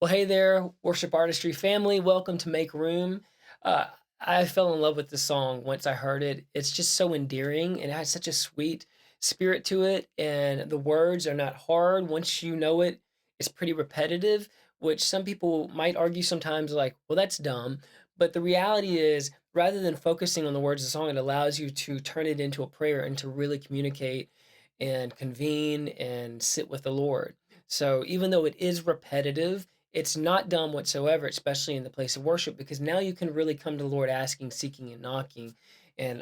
Well, hey there, Worship Artistry family. Welcome to Make Room. Uh, I fell in love with this song once I heard it. It's just so endearing and it has such a sweet spirit to it. And the words are not hard. Once you know it, it's pretty repetitive, which some people might argue sometimes, like, well, that's dumb. But the reality is, rather than focusing on the words of the song, it allows you to turn it into a prayer and to really communicate and convene and sit with the Lord. So even though it is repetitive, it's not dumb whatsoever, especially in the place of worship, because now you can really come to the Lord asking, seeking, and knocking, and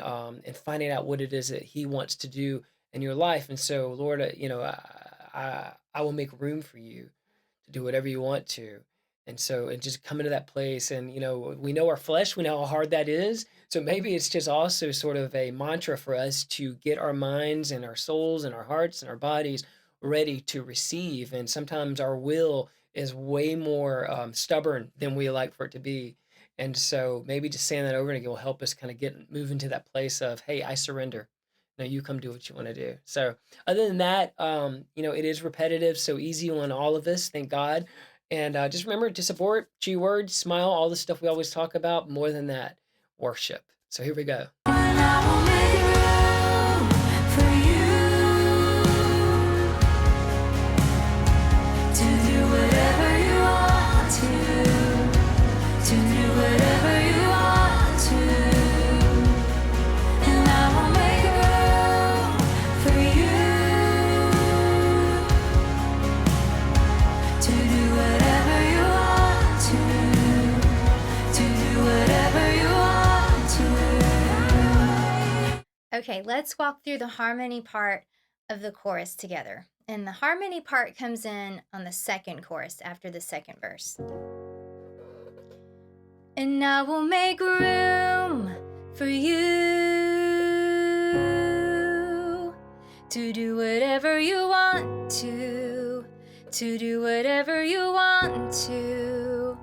finding out what it is that He wants to do in your life. And so, Lord, I will make room for you to do whatever you want to. And so, and just come into that place. And, we know our flesh, we know how hard that is. So maybe it's just also sort of a mantra for us to get our minds and our souls and our hearts and our bodies ready to receive. And sometimes our will is way more stubborn than we like for it to be. And so maybe just saying that over and again will help us kind of move into that place of, hey, I surrender. Now you come do what you want to do. So other than that, it is repetitive, so easy on all of us, thank God. And just remember to support, G words, smile, all the stuff we always talk about. More than that, worship. So here we go. And I will make room for you to do whatever you want to do whatever you want to. And I will make room for you to do whatever you want to do whatever you want to. Okay, let's walk through the harmony part of the chorus together. And the harmony part comes in on the second chorus after the second verse. And I will make room for you to do whatever you want to do whatever you want to.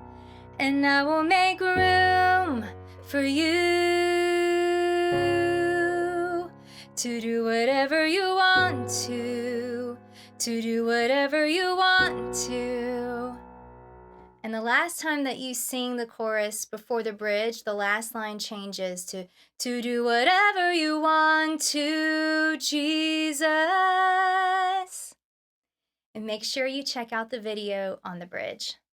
And I will make room for you to do whatever you want to do whatever you want to. And the last time that you sing the chorus before the bridge, the last line changes to do whatever you want to, Jesus. And make sure you check out the video on the bridge.